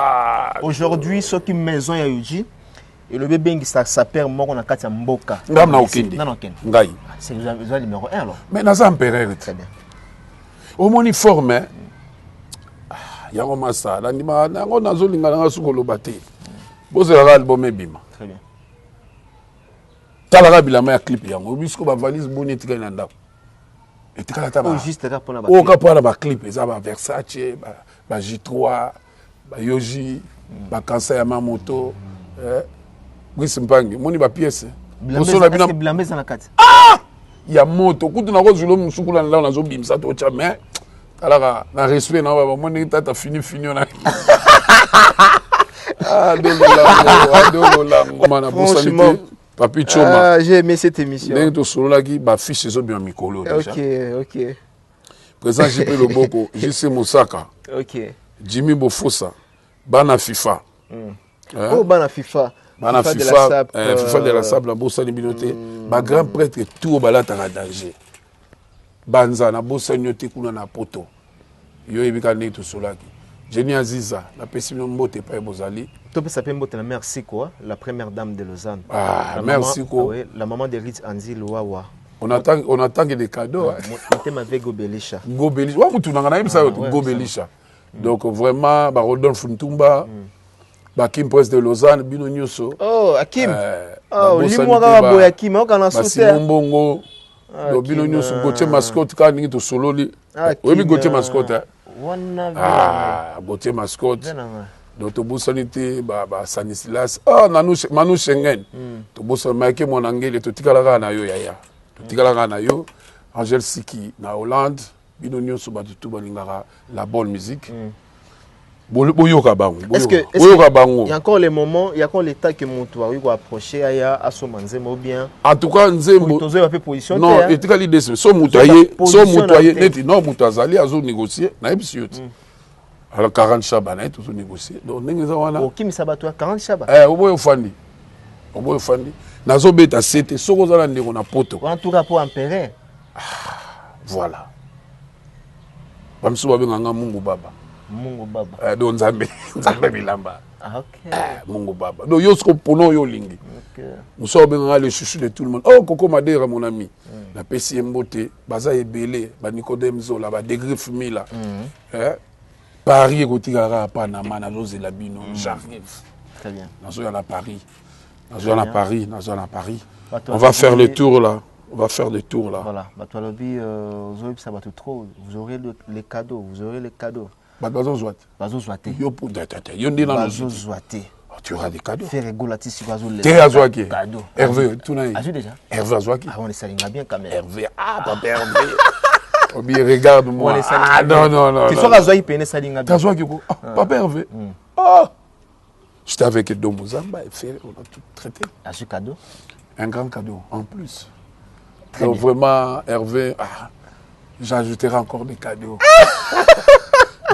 Aujourd'hui, ce qui maison ya Yuji et le bébé qui sa père mort na kati ya mboka. Ngam na okende. Non okende. Ngai. C'est le numéro 1 alors. Mais na za empereur. Très bien. Au moniforme yango masa, la ndima nango nazolinga nga sukolo bate. Bozela album ebima. Très bien. Talaka bilama ya clip yango bisko ba valise boni etika na ndako etika ta ba juste là pour na ba o ka pour na ba clip eza ba Versace ba J3 ba Yoji ba kansa ya mamoto Mpangi moni ba pièce Blamé na blamé na kati ya moto kutu na ko zulo musukula na nazo bimsa to cha mais talaka na respect na ba moni tata fini na dolola mana bosanité. Papi Choma. J'ai aimé cette émission. Dès que tu as dit, ma fiche est bien Mikolo. Ok. Président JP Loboko, JC Moussaka. Ok. Jimmy Bofosa. Bana FIFA. Oh, Bana FIFA. Bana FIFA. FIFA de la Sable, la Bossa de Binoté. Ma grand prêtre, tout au balata à danger. Banza, na Bossa Nyoté, kuna na poto. Yo ebika neto solaki. Jenny Aziza, la pessimité mbote pa bozali. Tu peux s'appeler Mbotela Merci quoi, la première dame de Lausanne. Ah, merci quoi. La maman de Ritz Anzi Loawa. On attend des cadeaux. On t'aime avec Gobelisha. Gobelisha. Ouais, vous tournez en ça, Gobelisha. Donc vraiment, Rodolphe Ntumba, Kim Prince de Lausanne, Bino Nyoso. Oh, Hakim. Oh, Limouara Boyakim, on a sauté. Simon Bongo. Bino Nyoso, Gauthier Mascotte, quand il est solo. Oui, Gauthier Mascotte. Gauthier Mascotte. Donc, tu as été Sanislas. Ah, Manu Schengen. Tu as été mon angel, tu as na yo yaya. Tu as na yo. Angel Siki, na Hollande. Binonio Soubatu Balingara, la bonne musique. Est-ce que il y a encore les moments, il y a encore l'état que mon toit va approcher à son manzemo bien. En tout cas, Nzembo. Non, et tu as l'idée, son moutaillé, non, moutazali, à zone négocier, na epsiot. Alors 40 chabana tout négocier. Donc nenga wana. O kimi sabato 40 chaba. Oboyo fandi. Oboyo fandi. Nazo beta sete soko zala ndeko na poto. En tout cas pour empereur. Voilà. Bamsu babenganga Mungu Baba. Mungu Baba. Donc Nzambe bilamba. Ah OK. Mungu Baba. Donc yo sko pono yo lingi. OK. Muso babenganga le chouchou de tout le monde. Oh Koko Madera mon ami. La pesi mbote, baza ebele, ba Nicodème Zola, ba Degrif Mila. Paris Gotigara Panama Nazo la Bino j'arrive. Très bien. Nazo à Paris. Nazo à Paris, nazo à Paris. On va faire le tour là. On va faire le tour là. Voilà. Batoualobi vous aurez ça va trop. Vous aurez les cadeaux, vous aurez les cadeaux. Bazo Zouat. Bazo Zouaté. Yo pour tata. Yo ndina Bazo Zouaté. Tu auras des cadeaux. Faire rigolati si Bazo les. T'es Azouaki. Cadeaux. Hervé, tout n'a. As-tu déjà? Hervé Azouaki. Ah on les salinga bien quand même. Hervé. Ah papa Hervé. Obi regarde-moi. Ah non. Tu sois Azouaki peine salinga bien. Azouaki ko. Papa Hervé. Ah. J'étais avec Dombo Zamba et Ferré, on a tout traité. À ce cadeau? Un grand cadeau en plus. Donc vraiment, Hervé, j'ajouterai encore des cadeaux.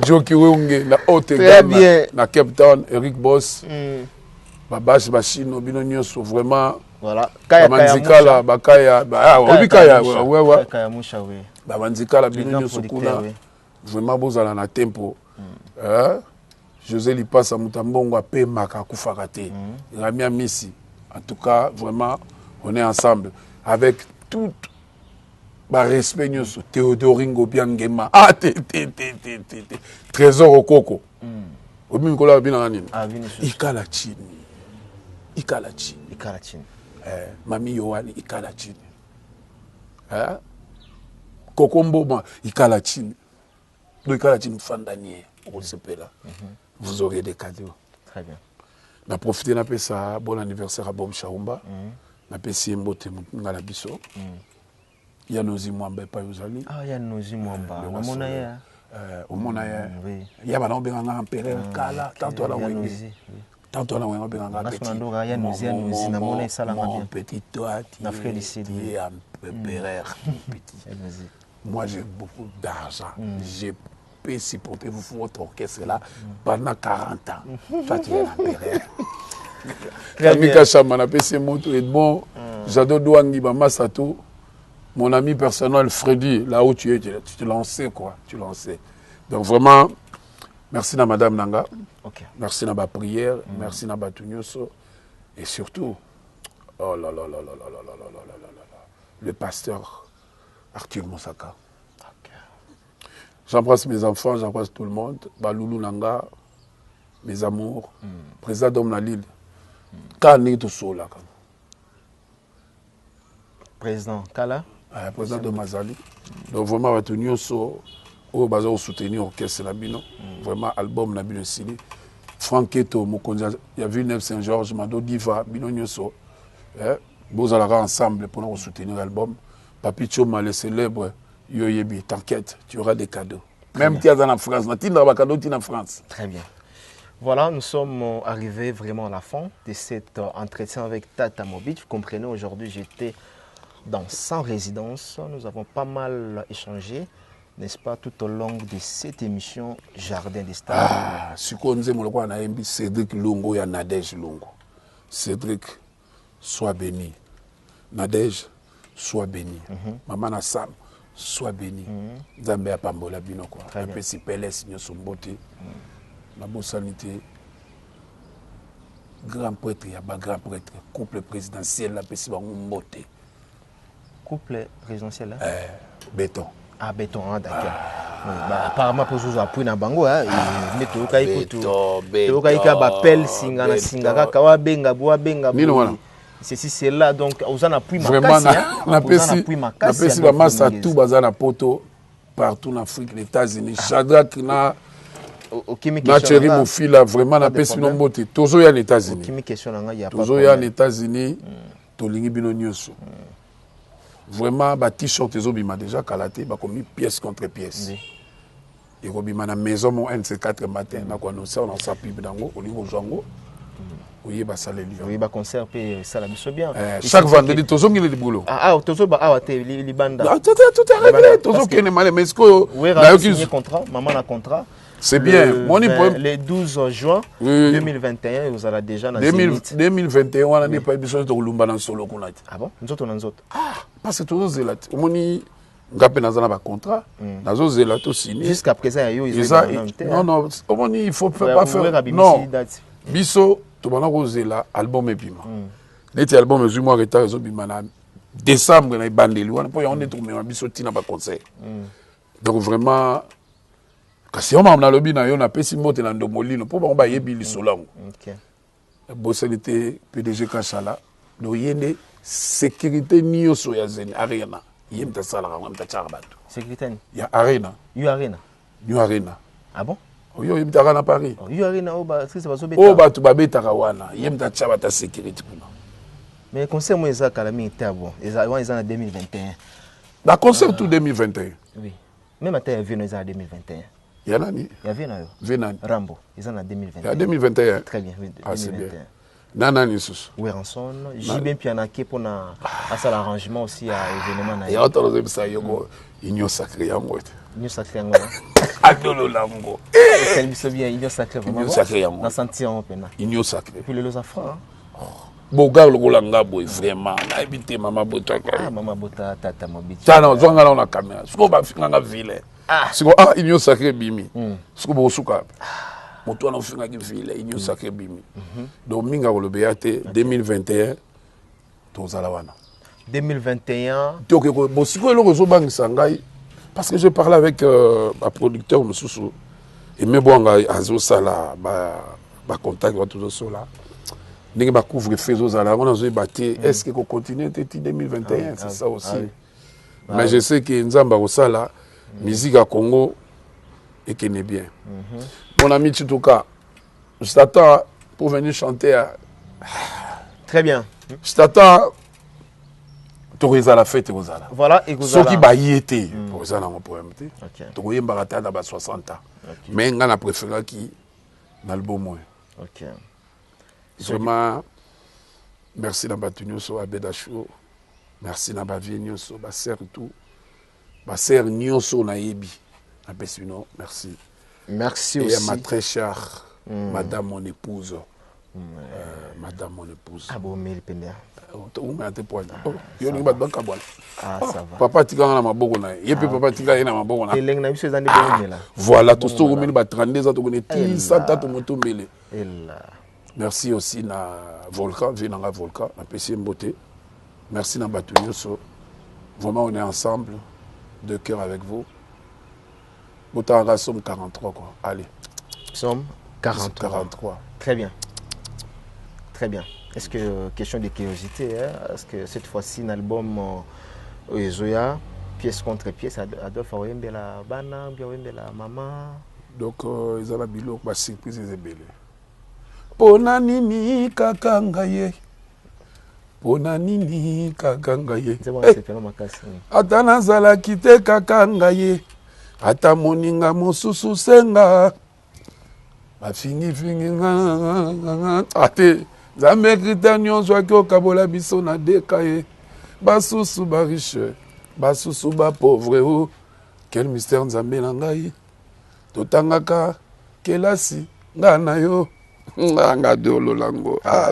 Joki Wonge, la haute Très gamme, bien. na Cape Town, Eric Boss, Babash Bachino, Bino Nyonso, vraiment. Voilà. Bamanzikala, Bakaya, Obikaya, ouais. Kaya Moucha, oui. Bamanzikala, Les Bino grands Nyonso, producteurs, oui. vraiment, Bozala na tempo. José Lipasa, Moutambongo, Ape Maka, Koufarate, Ramia Missi. En tout cas, vraiment, on est ensemble. Avec tout. Respect nyonso Théodoringo Biangema Trésor Okoko obi nkola bina nini ikala chini mami Yohani ikala chini Kokombo ikala chini fandanier on sepela vous aurez des cadeaux. Très bien. Na profiter na pesa bon anniversaire à Bom Chaumba na pesi mbote ngala biso. Il y a nos imwamba pas yozali. Ah, il y a nos imwamba. Namona ya. Omona ya. Il y a bana benga empereur kala tantôt la wengi. Tantôt la wengi benga petit. Il y a nos namona sala bien. Petit toi, na frère ici. Il y a empereur petit. Moi j'ai beaucoup d'argent. J'ai pu supporter votre orchestre là pendant 40 ans. Toi tu es empereur. Kamika Chamana PC Moto et bon, j'adore Douangi Bamasato. Mon ami personnel Freddy, là où tu es, tu lançais quoi, tu lançais. Donc vraiment, merci à Madame Nanga, merci à ma prière, merci à ma Tunyoso, et surtout, oh là là là là là là là là là là, le pasteur Arthur Moussaka. J'embrasse mes enfants, j'embrasse tout le monde, Baloulou Nanga, mes amours, président d'Homme na Lille, Kani to Sola. Président Kala. Président de Mazali. Donc vraiment, on va tenir au bazar au soutenir l'orchestre Nabino. Vraiment, album Nabino Sili. Franck Eto, Mokonja, il y a vu Neb Saint-Georges, Mado Diva, Bino Nyoso. Vous allez ensemble pour nous soutenir l'album. Papi Choma, le célèbre, Yoyebi, t'inquiète, tu auras des cadeaux. Même si tu es en France, tu as des cadeaux en France. Très bien. Voilà, nous sommes arrivés vraiment à la fin de cet entretien avec Tata Mobit. Vous comprenez, aujourd'hui, j'étais dans 100 résidences. Nous avons pas mal échangé, n'est-ce pas, tout au long de cette émission Jardin des Stars. Ah, ce qu'on dit, Cédric Lungo et Nadège Lungo. Cédric, sois béni. Nadège, sois béni. Maman Nassam, sois béni. Zambé a Pambola Binoko. Après, si Pélès, nous sommes beauté. Ma bonne sanité. Grand prêtre, il y a pas grand prêtre. Couple présidentiel, la PCB, on beauté. Couple présidentiel là Béton. Ah, béton, ah, d'accord. Apparemment, pour vous appuyer dans Bango, il met tout le cas appel Singana Singaka, Kawabenga, Boabenga. Ceci, c'est là, donc, vous en appuyez ma vraiment, casse. Napesi la masse à tout, bazana poto, partout en Afrique, les États-Unis. Shadrach, na chéri, mon fils, là, vraiment, napesi non beauté. Toujours, il y a les États-Unis. Toujours, il y a les États-Unis. Tolingi Bino Nyoso. Vraiment, bah, t-shirt, ils ont déjà calaté, bah, comme pièce contre pièce. Et comme à la maison, mon NC4 matin, on a sa pipe d'ango, au niveau jango. Oui, bah, ça les livre. Oui, bah, concert, ça la mission bien. Chaque vendredi, toujours, il y a des boulots. Ah, toujours, bah, les bandes. Tout est réglé, toujours, qu'il y a des mal, mais est-ce que. Oui, il y a un contrat, maman a un contrat. C'est bien. Le 12 juin 2021, vous allez déjà dans 2021, on n'a pas besoin de Lumba dans solo. Ah bon? Nous autres, Ah, parce que toujours zélat. On a un contrat. Nous avons zélat aussi. Jusqu'à présent, non, il faut pas faire. Non. Biso, tu vas avoir zélat, album et piment. Les albums, je moi retard, ils ont décembre, on a bandé. On est tombé, biso, tu n'as pas conseil. Donc vraiment. Kasi on a lobby na yo na pesi mote na ndomolino po ba yebi lisolango. OK. Bossalité PDG Kachala do yende sécurité nyoso ya zeni arena. Yemta sala ka ngam ta chara batu. Sécurité ya arena. You arena. New arena. Ah bon? Yo yemta na Paris. You arena o ba c'est ba so beta. O ba tu ba beta ka wana. Yemta chaba ta sécurité pour nous. Mais concert moi ça kala mi ta bon. Ils en 2021. La concert tout 2021. Oui. Même à ta vie nous en 2021. Il y a nani? Il y avait Venani. Rambo, ils en ont 2021. Il y a 2021. Très bien, oui, 2021. Ah, c'est bien. Nanani sous. Weranson, j'ai bien pianaké pour ça l'arrangement aussi à événement. Il y a autre chose ça yoko igno sacré yango. Union sacrée en Adolo Lango. quel biso bien Union sacrée vraiment. Union sacrée yango. Na sentir en peine. Union sacrée. Puis les enfants. Boga Lolanga boy vraiment. Na habité maman botaka. Ah maman bota tata mobile. Ça non, zonga na la caméra. Siko ba finga na ville. Siko Union sacrée bimi. Siko bo suka. Moto na finga ki ville Union sacrée bimi. Donc minga ko lobeate 2021 tozala wana. 2021. Donc bon siko eloko zo bangisa ngai parce que je parlais avec un producteur Moussou et me bonga azo sala ba contact wa tout ça là. Ndenge ba couvre feu zo sala on a zo baté est-ce que ko continuer teti 2021 c'est ça aussi. Mais je sais que Nzamba ko sala musique à Congo et qui n'est bien. Mon ami Chituka, je t'attends pour venir chanter. Très bien. Je t'attends. Torizala fête Rozala. Voilà, et ce qui va y être pour ça dans mon poème. Tu as barata dans 60 ans. Mais on a préféré qui l'album. OK. Vraiment merci na batunyo so abedasho. Merci na bavie nyonso ba sœur tout. Ba sœur nyonso na yebi. Apesino, merci. Merci et aussi. Et à ma très chère madame mon épouse. Madame mon épouse. Ah bon, mais le pénère. Ah, ça va. Papa tika na maboko na ye pe papa tika na maboko na. Eleng na biso ezandi bonela. Voilà, tout ce que nous ba 32 ans to connait ti sata to moto mbele. Ella. Merci aussi na Volcan, Vinanga Volcan, na PC Mbote. Merci na Batunyoso. Vraiment on est ensemble de cœur avec vous. Botanga somme 43 quoi. Allez. Somme 43. 43. Très bien. Très bien. Est-ce que, question de curiosité, hein, est-ce que cette fois-ci, l'album Zoya, pièce contre pièce, Adolphe Oyembe la bana, Oyembe la maman? Donc, ils ont la bilo, ma surprise est belle. Pona nini kakangaye. Pona nini kakangaye. C'est bon, c'est vraiment ma casse. Ata nazala kite kakangaye. Ata moninga mosusu senga. Bafingi fingi nga. Ate. Zambe krita nyonso aki okabola biso na dekaye. Basusu ba riche, basusu ba pauvre o. Quel mystère nzambe na ngai. Totangaka kelasi nga na yo. Nga de Ololango. Ah,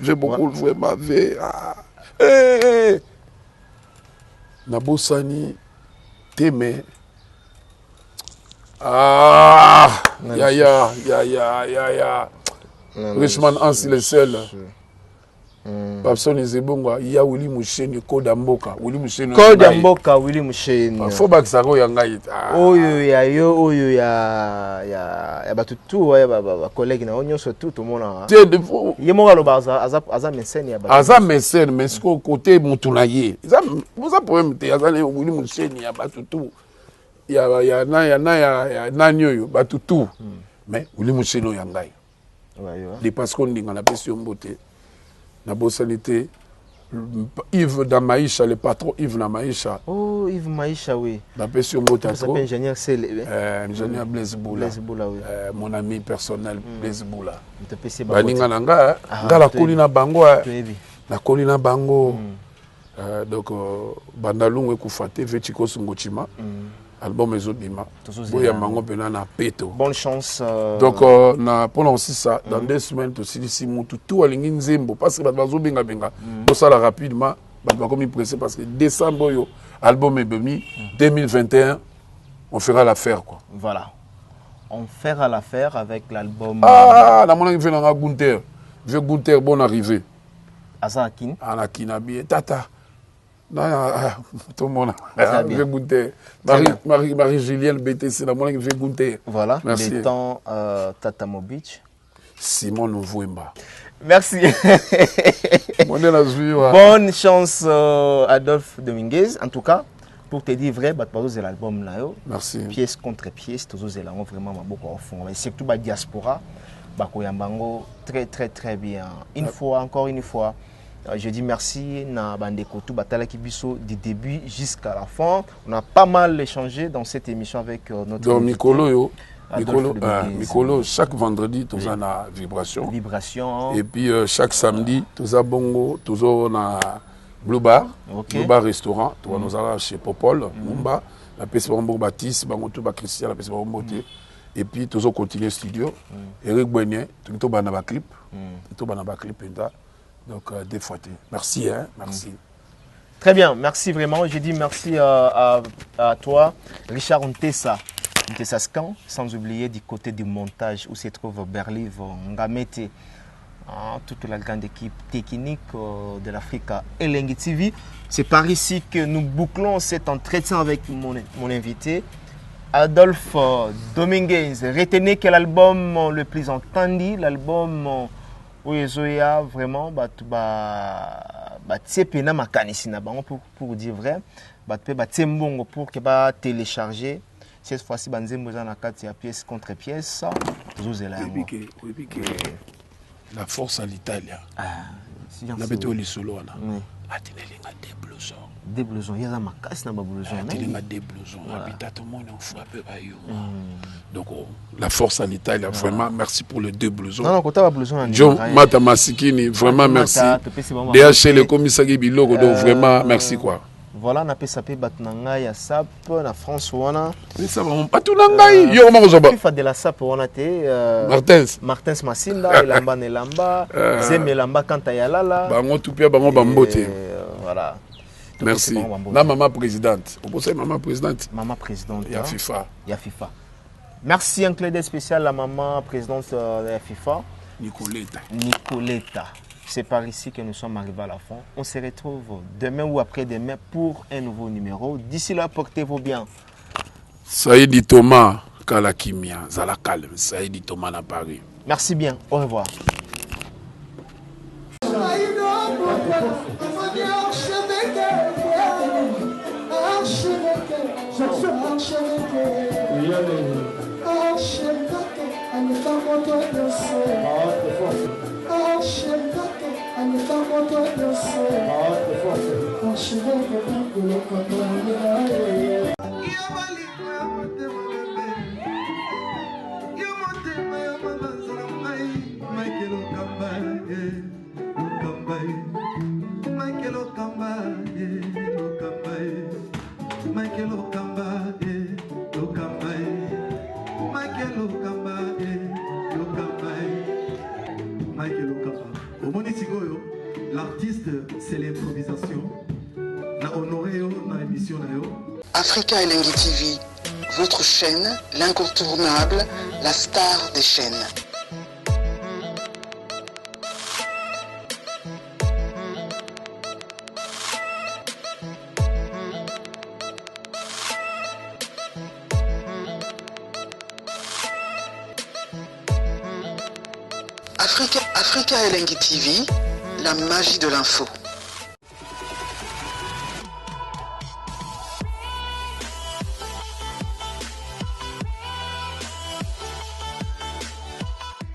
j'ai beaucoup vraiment vu. Ah. Eh. Nabosani teme. Ah, ya. Richman Ansi le seul. Papson Ezebongo, il y a Willy Moucheni, Koda Mboka. Willy Moucheni. Koda Mboka, Willy Moucheni. Faut pas que ça roule en gaït. Oyo ya batutu ya ba collègue na onyo surtout tout le monde. Yemo lo baza aza mécène ya ba. Aza mécène mais ce côté mutunaye. Vous avez problème te aza Willy Moucheni ya batutu. Ya nanyo batutu. Mais Willy Moucheni ya ngai. Les parce qu'on dit qu'on a pêché en beauté. La bossalité. Yves Damaïcha, le patron Yves Damaïcha. Oh, Yves Maïcha, oui. La pêché en beauté. Il s'appelle ingénieur Célé. Ingénieur Blaise Boula. Blaise Boula, oui. Mon ami personnel, Blaise Boula. Il te pêché Baninga nanga. Nga la colina bango. La colina bango. Donc, Bandalung et Koufate, Vechiko Sungochima. Album Ezobima. Boya Mango Benana Peto. Bonne chance. Donc, pendant aussi ça, dans 2 semaines, tout à l'ingin parce que Bazo Benga Benga, pour ça rapidement, comme il pressé parce que décembre, album est bemi, 2021, on fera l'affaire quoi. Voilà. On fera l'affaire avec l'album. Ah, la monnaie vient dans Gunther. Vieux Gunther, bonne arrivée. Azakin. Anakin Abi, Tata. Tout le monde. Marie-Julienne BTC, la monnaie qui fait goûter. Voilà. Merci. Le temps Tata Mobic. Simon Nouvouemba. Merci. Bonne chance Adolphe Dominguez. En tout cas, pour te dire vrai, c'est l'album là. Merci. Pièce contre pièce, c'est vraiment beaucoup au fond. Et surtout la diaspora, très très très bien. Encore une fois. Je dis merci à Bandeko tout Batala Kibiso du début jusqu'à la fin. On a pas mal échangé dans cette émission avec notre donc Mikolo, chaque vendredi, tu as la vibration. Et puis chaque samedi, tu as bongo, tu as Blue Bar, Blue Bar restaurant, tu as nous chez Popol, Mumba. La peste Bango Baptiste, Bango Touba Christian, la peste Bango Moté. Et puis, tous on continue le studio. Eric Boignet, tout le monde clip. Tout le monde clip. Donc, des fois. Merci, hein. Merci. Très bien, merci vraiment. Je dis merci à toi, Richard Ntessa Scan, sans oublier du côté du montage où se trouve Berliv Ngamete, toute la grande équipe technique de l'Africa Elengi TV. C'est par ici que nous bouclons cet entretien avec mon invité, Adolphe Dominguez. Retenez que l'album le plus entendu, l'album où il y a vraiment pour dire vrai, pour que télécharger. Cette fois-ci, pièce contre pièce. La force à l'Italie. On a besoin de solo. Des blousons, il y a ma casse dans ma blouson. Des blousons, tout le monde en fout un peu. Donc, la force à l'Italie, vraiment, merci pour les 2 blousons. Non, quand tu as blouson, John Matamasikini, vraiment merci. DHC, le commissariat Biloko, donc vraiment merci quoi. Voilà, on a pu saper Batnanga, ya SAP, na France, on mais ça va, pas tout l'angaï. Yo, comment vous avez fait de la SAP, on a été Martins Massinda, Elamba Nelamba, Zem Elamba Kantayalala. Bango Toupia, Bango Bambote. Voilà. Merci. Ma maman présidente. Vous pensez maman présidente? Maman présidente. Il y a FIFA. Il y a FIFA. Merci, un clin d'œil spécial à la maman présidente de la FIFA. Nicoletta. C'est par ici que nous sommes arrivés à la fin. On se retrouve demain ou après-demain pour un nouveau numéro. D'ici là, portez-vous bien. Saïdi Thomas, Kalakimia, Zalakal, Saïdi Thomas à Paris. Merci bien. Au revoir. L'artiste, c'est l'improvisation. Na honoré na émission na yo. Africa Elengi TV, votre chaîne, l'incontournable, la star des chaînes. Africa Elengi TV, la magie de l'info.